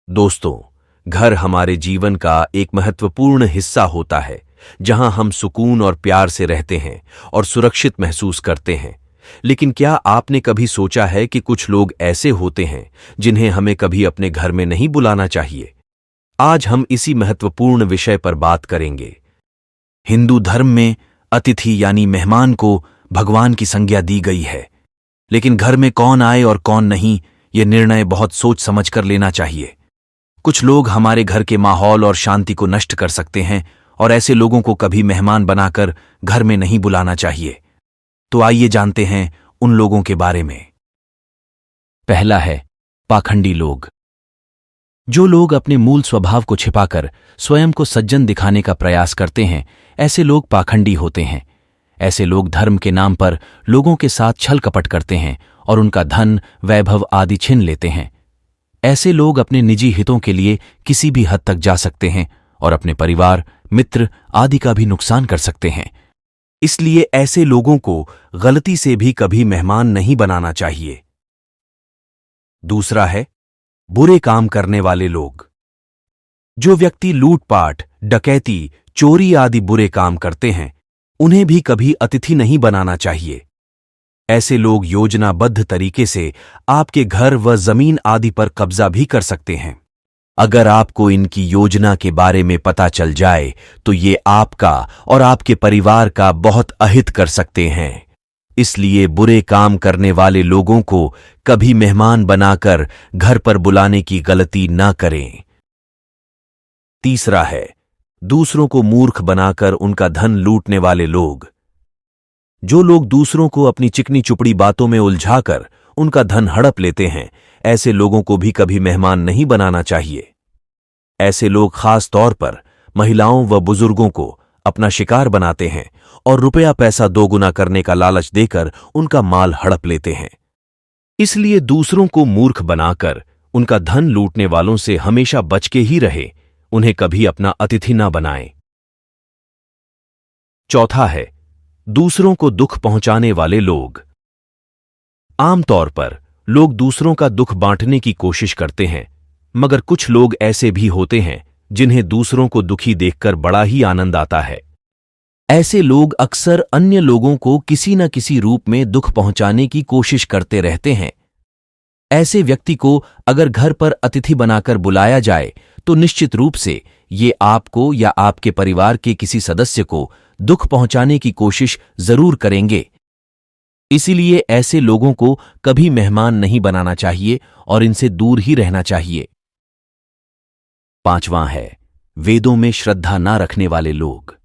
दोस्तों, घर हमारे जीवन का एक महत्वपूर्ण हिस्सा होता है, जहां हम सुकून और प्यार से रहते हैं और सुरक्षित महसूस करते हैं। लेकिन क्या आपने कभी सोचा है कि कुछ लोग ऐसे होते हैं जिन्हें हमें कभी अपने घर में नहीं बुलाना चाहिए? आज हम इसी महत्वपूर्ण विषय पर बात करेंगे। हिंदू धर्म में अतिथि यानी मेहमान को भगवान की संज्ञा दी गई है, लेकिन घर में कौन आए और कौन नहीं, यह निर्णय बहुत सोच समझ कर लेना चाहिए। कुछ लोग हमारे घर के माहौल और शांति को नष्ट कर सकते हैं और ऐसे लोगों को कभी मेहमान बनाकर घर में नहीं बुलाना चाहिए। तो आइए जानते हैं उन लोगों के बारे में। पहला है पाखंडी लोग। जो लोग अपने मूल स्वभाव को छिपाकर स्वयं को सज्जन दिखाने का प्रयास करते हैं, ऐसे लोग पाखंडी होते हैं। ऐसे लोग धर्म के नाम पर लोगों के साथ छल कपट करते हैं और उनका धन, वैभव आदि छीन लेते हैं। ऐसे लोग अपने निजी हितों के लिए किसी भी हद तक जा सकते हैं और अपने परिवार, मित्र आदि का भी नुकसान कर सकते हैं। इसलिए ऐसे लोगों को गलती से भी कभी मेहमान नहीं बनाना चाहिए। दूसरा है बुरे काम करने वाले लोग। जो व्यक्ति लूटपाट, डकैती, चोरी आदि बुरे काम करते हैं, उन्हें भी कभी अतिथि नहीं बनाना चाहिए। ऐसे लोग योजनाबद्ध तरीके से आपके घर व जमीन आदि पर कब्जा भी कर सकते हैं। अगर आपको इनकी योजना के बारे में पता चल जाए तो ये आपका और आपके परिवार का बहुत अहित कर सकते हैं। इसलिए बुरे काम करने वाले लोगों को कभी मेहमान बनाकर घर पर बुलाने की गलती न करें। तीसरा है दूसरों को मूर्ख बनाकर उनका धन लूटने वाले लोग। जो लोग दूसरों को अपनी चिकनी चुपड़ी बातों में उलझाकर उनका धन हड़प लेते हैं, ऐसे लोगों को भी कभी मेहमान नहीं बनाना चाहिए। ऐसे लोग खास तौर पर महिलाओं व बुजुर्गों को अपना शिकार बनाते हैं और रुपया पैसा दोगुना करने का लालच देकर उनका माल हड़प लेते हैं। इसलिए दूसरों को मूर्ख बनाकर उनका धन लूटने वालों से हमेशा बच के ही रहे, उन्हें कभी अपना अतिथि न बनाएं। चौथा है दूसरों को दुख पहुंचाने वाले लोग। आमतौर पर लोग दूसरों का दुख बांटने की कोशिश करते हैं, मगर कुछ लोग ऐसे भी होते हैं जिन्हें दूसरों को दुखी देखकर बड़ा ही आनंद आता है। ऐसे लोग अक्सर अन्य लोगों को किसी न किसी रूप में दुख पहुंचाने की कोशिश करते रहते हैं। ऐसे व्यक्ति को अगर घर पर अतिथि बनाकर बुलाया जाए तो निश्चित रूप से ये आपको या आपके परिवार के किसी सदस्य को दुख पहुंचाने की कोशिश जरूर करेंगे। इसीलिए ऐसे लोगों को कभी मेहमान नहीं बनाना चाहिए और इनसे दूर ही रहना चाहिए। पांचवां है वेदों में श्रद्धा न रखने वाले लोग।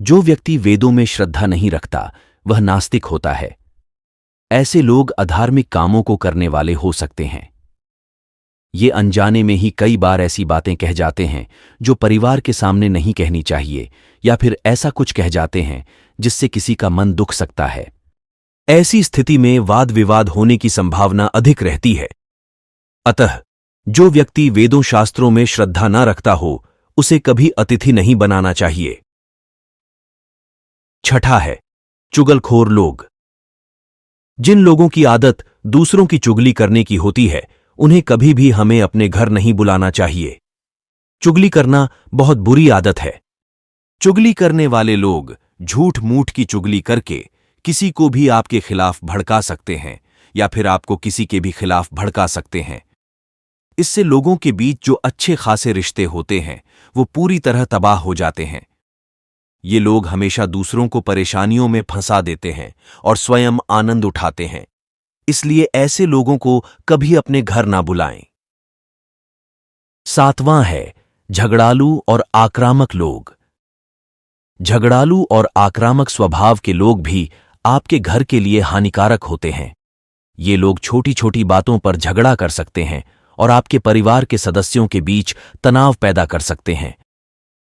जो व्यक्ति वेदों में श्रद्धा नहीं रखता वह नास्तिक होता है। ऐसे लोग अधार्मिक कामों को करने वाले हो सकते हैं। ये अनजाने में ही कई बार ऐसी बातें कह जाते हैं जो परिवार के सामने नहीं कहनी चाहिए, या फिर ऐसा कुछ कह जाते हैं जिससे किसी का मन दुख सकता है। ऐसी स्थिति में वाद विवाद होने की संभावना अधिक रहती है। अतः जो व्यक्ति वेदों शास्त्रों में श्रद्धा न रखता हो, उसे कभी अतिथि नहीं बनाना चाहिए। छठा है चुगलखोर लोग। जिन लोगों की आदत दूसरों की चुगली करने की होती है, उन्हें कभी भी हमें अपने घर नहीं बुलाना चाहिए। चुगली करना बहुत बुरी आदत है। चुगली करने वाले लोग झूठ मूठ की चुगली करके किसी को भी आपके खिलाफ भड़का सकते हैं या फिर आपको किसी के भी खिलाफ भड़का सकते हैं। इससे लोगों के बीच जो अच्छे खासे रिश्ते होते हैं वो पूरी तरह तबाह हो जाते हैं। ये लोग हमेशा दूसरों को परेशानियों में फंसा देते हैं और स्वयं आनंद उठाते हैं। इसलिए ऐसे लोगों को कभी अपने घर ना बुलाएं। सातवां है झगड़ालू और आक्रामक लोग। झगड़ालू और आक्रामक स्वभाव के लोग भी आपके घर के लिए हानिकारक होते हैं। ये लोग छोटी छोटी बातों पर झगड़ा कर सकते हैं और आपके परिवार के सदस्यों के बीच तनाव पैदा कर सकते हैं।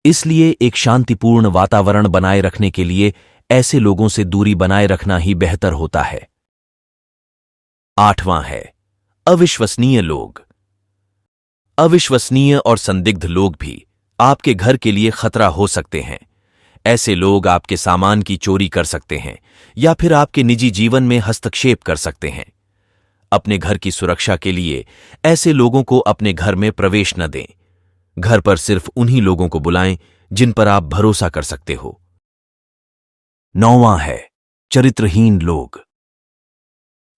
इसलिए एक शांतिपूर्ण वातावरण बनाए रखने के लिए ऐसे लोगों से दूरी बनाए रखना ही बेहतर होता है। आठवां है अविश्वसनीय लोग। अविश्वसनीय और संदिग्ध लोग भी आपके घर के लिए खतरा हो सकते हैं। ऐसे लोग आपके सामान की चोरी कर सकते हैं या फिर आपके निजी जीवन में हस्तक्षेप कर सकते हैं। अपने घर की सुरक्षा के लिए ऐसे लोगों को अपने घर में प्रवेश न दें। घर पर सिर्फ उन्हीं लोगों को बुलाएं जिन पर आप भरोसा कर सकते हो। 9वां है चरित्रहीन लोग।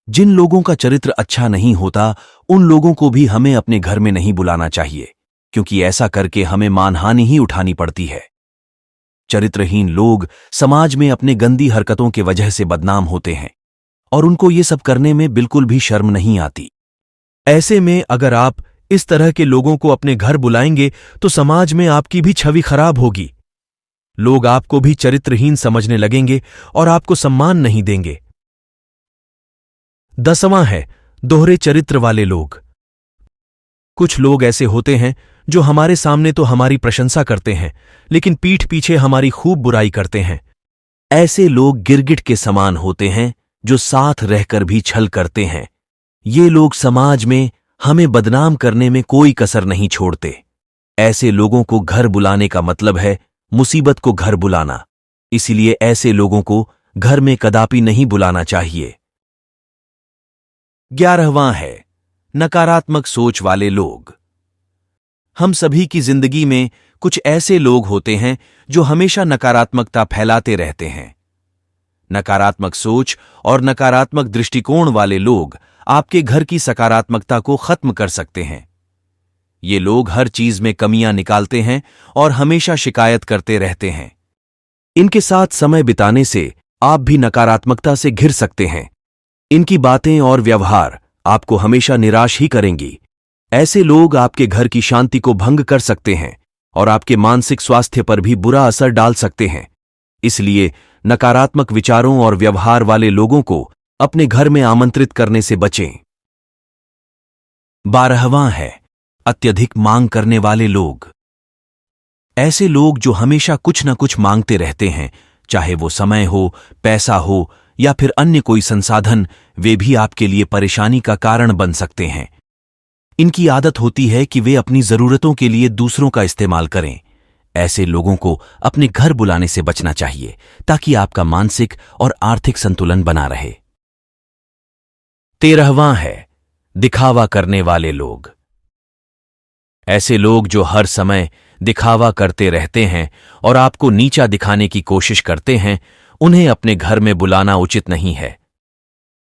जिन लोगों का चरित्र अच्छा नहीं होता, उन लोगों को भी हमें अपने घर में नहीं बुलाना चाहिए, क्योंकि ऐसा करके हमें मानहानि ही उठानी पड़ती है। चरित्रहीन लोग समाज में अपने गंदी हरकतों के वजह से बदनाम होते हैं और उनको ये सब करने में बिल्कुल भी शर्म नहीं आती। ऐसे में अगर आप इस तरह के लोगों को अपने घर बुलाएंगे तो समाज में आपकी भी छवि खराब होगी। लोग आपको भी चरित्रहीन समझने लगेंगे और आपको सम्मान नहीं देंगे। 10वां है दोहरे चरित्र वाले लोग। कुछ लोग ऐसे होते हैं जो हमारे सामने तो हमारी प्रशंसा करते हैं, लेकिन पीठ पीछे हमारी खूब बुराई करते हैं। ऐसे लोग गिरगिट के समान होते हैं जो साथ रहकर भी छल करते हैं। ये लोग समाज में हमें बदनाम करने में कोई कसर नहीं छोड़ते। ऐसे लोगों को घर बुलाने का मतलब है मुसीबत को घर बुलाना, इसलिए ऐसे लोगों को घर में कदापि नहीं बुलाना चाहिए। 11वां है नकारात्मक सोच वाले लोग। हम सभी की जिंदगी में कुछ ऐसे लोग होते हैं जो हमेशा नकारात्मकता फैलाते रहते हैं। नकारात्मक सोच और नकारात्मक दृष्टिकोण वाले लोग आपके घर की सकारात्मकता को खत्म कर सकते हैं। ये लोग हर चीज में कमियां निकालते हैं और हमेशा शिकायत करते रहते हैं। इनके साथ समय बिताने से आप भी नकारात्मकता से घिर सकते हैं। इनकी बातें और व्यवहार आपको हमेशा निराश ही करेंगी। ऐसे लोग आपके घर की शांति को भंग कर सकते हैं और आपके मानसिक स्वास्थ्य पर भी बुरा असर डाल सकते हैं। इसलिए नकारात्मक विचारों और व्यवहार वाले लोगों को अपने घर में आमंत्रित करने से बचें। 12वां है अत्यधिक मांग करने वाले लोग। ऐसे लोग जो हमेशा कुछ न कुछ मांगते रहते हैं, चाहे वो समय हो, पैसा हो या फिर अन्य कोई संसाधन, वे भी आपके लिए परेशानी का कारण बन सकते हैं। इनकी आदत होती है कि वे अपनी जरूरतों के लिए दूसरों का इस्तेमाल करें। ऐसे लोगों को अपने घर बुलाने से बचना चाहिए ताकि आपका मानसिक और आर्थिक संतुलन बना रहे। 13वां है दिखावा करने वाले लोग। ऐसे लोग जो हर समय दिखावा करते रहते हैं और आपको नीचा दिखाने की कोशिश करते हैं, उन्हें अपने घर में बुलाना उचित नहीं है।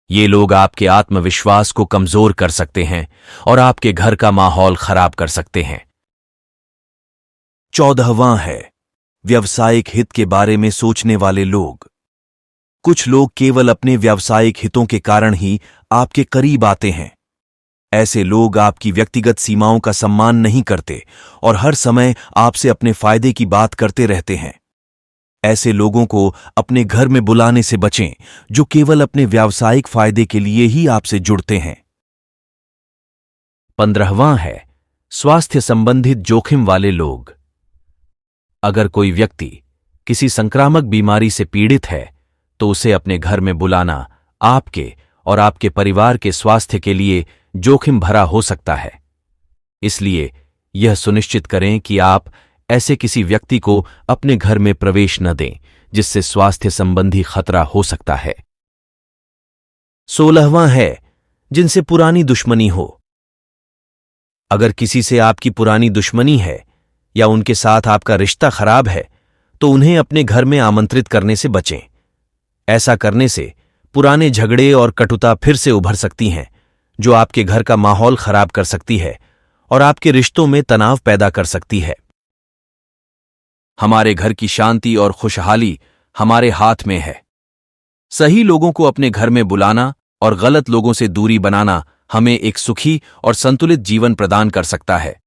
ये लोग आपके आत्मविश्वास को कमजोर कर सकते हैं और आपके घर का माहौल खराब कर सकते हैं। 14वां है व्यावसायिक हित के बारे में सोचने वाले लोग। कुछ लोग केवल अपने व्यावसायिक हितों के कारण ही आपके करीब आते हैं। ऐसे लोग आपकी व्यक्तिगत सीमाओं का सम्मान नहीं करते और हर समय आपसे अपने फायदे की बात करते रहते हैं। ऐसे लोगों को अपने घर में बुलाने से बचें जो केवल अपने व्यावसायिक फायदे के लिए ही आपसे जुड़ते हैं। 15वां है स्वास्थ्य संबंधित जोखिम वाले लोग। अगर कोई व्यक्ति किसी संक्रामक बीमारी से पीड़ित है तो उसे अपने घर में बुलाना आपके और आपके परिवार के स्वास्थ्य के लिए जोखिम भरा हो सकता है। इसलिए यह सुनिश्चित करें कि आप ऐसे किसी व्यक्ति को अपने घर में प्रवेश न दें जिससे स्वास्थ्य संबंधी खतरा हो सकता है। 16वां है जिनसे पुरानी दुश्मनी हो। अगर किसी से आपकी पुरानी दुश्मनी है या उनके साथ आपका रिश्ता खराब है तो उन्हें अपने घर में आमंत्रित करने से बचें। ऐसा करने से पुराने झगड़े और कटुता फिर से उभर सकती हैं, जो आपके घर का माहौल खराब कर सकती है और आपके रिश्तों में तनाव पैदा कर सकती है। हमारे घर की शांति और खुशहाली हमारे हाथ में है। सही लोगों को अपने घर में बुलाना और गलत लोगों से दूरी बनाना हमें एक सुखी और संतुलित जीवन प्रदान कर सकता है।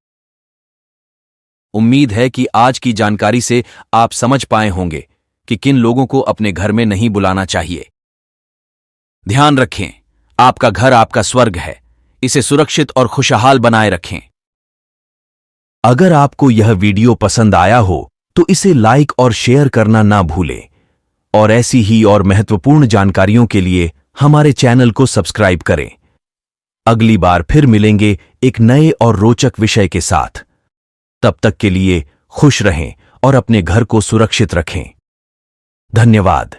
उम्मीद है कि आज की जानकारी से आप समझ पाए होंगे कि किन लोगों को अपने घर में नहीं बुलाना चाहिए। ध्यान रखें, आपका घर आपका स्वर्ग है। इसे सुरक्षित और खुशहाल बनाए रखें। अगर आपको यह वीडियो पसंद आया हो तो इसे लाइक और शेयर करना ना भूलें और ऐसी ही और महत्वपूर्ण जानकारियों के लिए हमारे चैनल को सब्सक्राइब करें। अगली बार फिर मिलेंगे एक नए और रोचक विषय के साथ। तब तक के लिए खुश रहें और अपने घर को सुरक्षित रखें। धन्यवाद।